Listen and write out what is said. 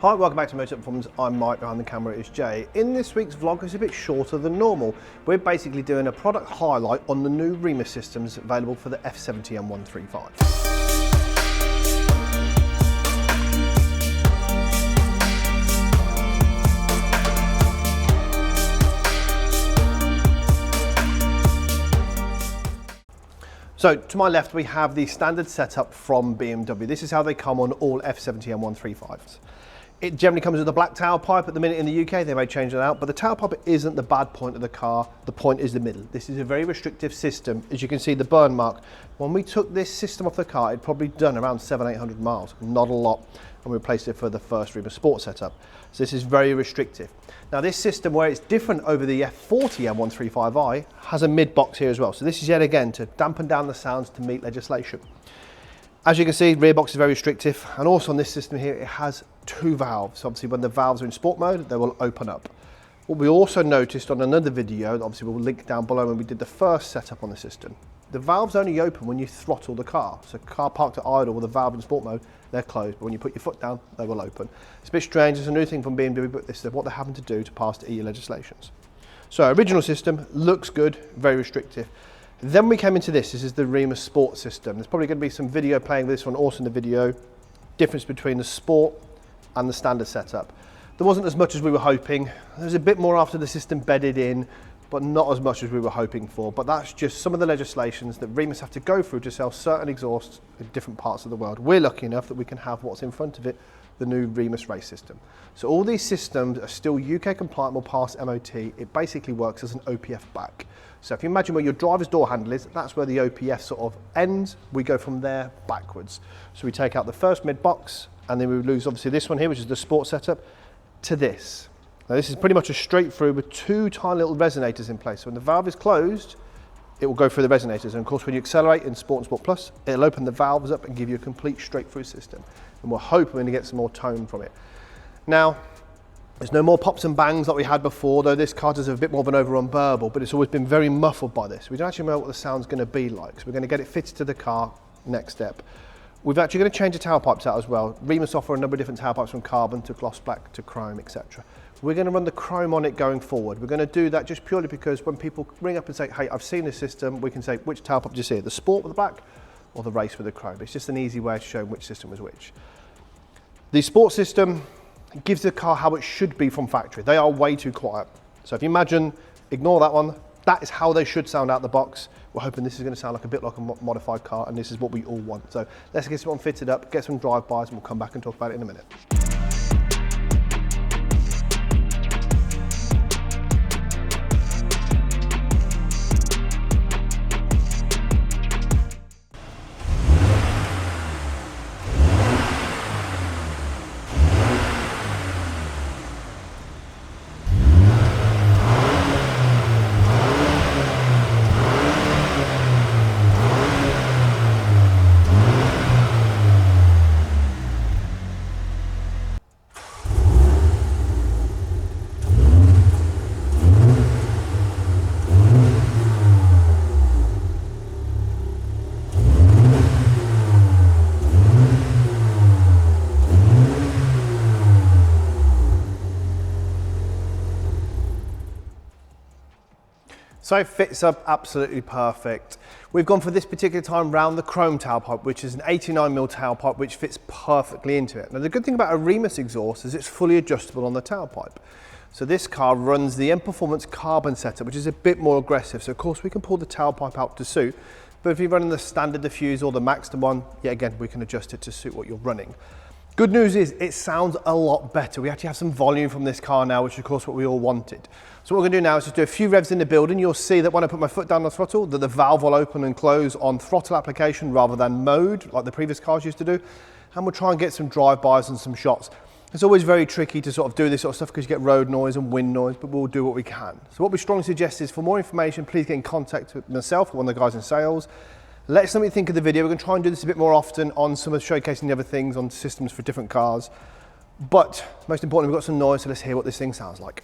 Hi, welcome back to Motech Performance. I'm Mike, behind the camera is Jay. In this week's vlog, it's a bit shorter than normal. We're basically doing a product highlight on the new Remus systems available for the F70 M135. So to my left, we have the standard setup from BMW. This is how they come on all F70 M135s. It generally comes with a black tailpipe. At the minute in the UK, they may change it out, but the tailpipe isn't the bad point of the car. The point is the middle. This is a very restrictive system. As you can see, the burn mark. When we took this system off the car, it'd probably done around 700-800 miles, not a lot, and we replaced it for the first Remus Sport setup. So this is very restrictive. Now this system, where it's different over the F40 M135i, has a mid box here as well. So this is yet again to dampen down the sounds to meet legislation. As you can see, rear box is very restrictive, and also on this system here, it has two valves. Obviously, when the valves are in sport mode, they will open up. What we also noticed on another video, that obviously we'll link down below when we did the first setup on the system, the valves only open when you throttle the car. So car parked at idle with the valve in sport mode, they're closed, but when you put your foot down, they will open. It's a bit strange, it's a new thing from BMW, but this is what they're having to do to pass the EU legislations. So original system, looks good, very restrictive. Then we came into this is the Remus Sport system. There's probably going to be some video playing this one also in the video. Difference between the Sport and the standard setup. There wasn't as much as we were hoping. There's a bit more after the system bedded in, but not as much as we were hoping for. But that's just some of the legislations that Remus have to go through to sell certain exhausts in different parts of the world. We're lucky enough that we can have what's in front of it, the new Remus Race system. So all these systems are still UK compliant, will pass MOT. It basically works as an OPF back. So if you imagine where your driver's door handle is, that's where the OPF sort of ends. We go from there backwards. So we take out the first mid box, and then we lose obviously this one here, which is the sport setup, to this. Now this is pretty much a straight through with two tiny little resonators in place. So when the valve is closed, it will go through the resonators. And of course, when you accelerate in Sport and Sport Plus, it'll open the valves up and give you a complete straight through system. And we're hoping to get some more tone from it. Now, there's no more pops and bangs like we had before, though this car does have a bit more of an overrun burble, but it's always been very muffled by this. We don't actually know what the sound's going to be like, so we're going to get it fitted to the car next step. We're actually going to change the tailpipes out as well. Remus offer a number of different tailpipes, from carbon to gloss black to chrome, etc. We're going to run the chrome on it going forward. We're going to do that just purely because when people ring up and say, hey, I've seen this system, we can say, which tailpipe do you see? The Sport with the black or the Race with the chrome? It's just an easy way to show which system was which. The Sport system gives the car how it should be from factory. They are way too quiet. So if you imagine, ignore that one, that is how they should sound out the box. We're hoping this is going to sound like a bit like a modified car, and this is what we all want. So let's get someone fitted up, get some drive-bys, and we'll come back and talk about it in a minute. So it fits up absolutely perfect. We've gone for this particular time round the chrome tailpipe, which is an 89mm tailpipe, which fits perfectly into it. Now the good thing about a Remus exhaust is it's fully adjustable on the tailpipe. So this car runs the M Performance carbon setup, which is a bit more aggressive. So of course we can pull the tailpipe out to suit, but if you're running the standard diffuse or the Maxter one, yeah, again, we can adjust it to suit what you're running. Good news is it sounds a lot better. We actually have some volume from this car now, which is of course what we all wanted. So what we're going to do now is just do a few revs in the building. You'll see that when I put my foot down on the throttle, that the valve will open and close on throttle application rather than mode, like the previous cars used to do. And we'll try and get some drive-bys and some shots. It's always very tricky to sort of do this sort of stuff because you get road noise and wind noise, but we'll do what we can. So what we strongly suggest is, for more information, please get in contact with myself or one of the guys in sales. Let us know what you think of the video. We're going to try and do this a bit more often on some of showcasing the other things on systems for different cars. But most importantly, we've got some noise, so let's hear what this thing sounds like.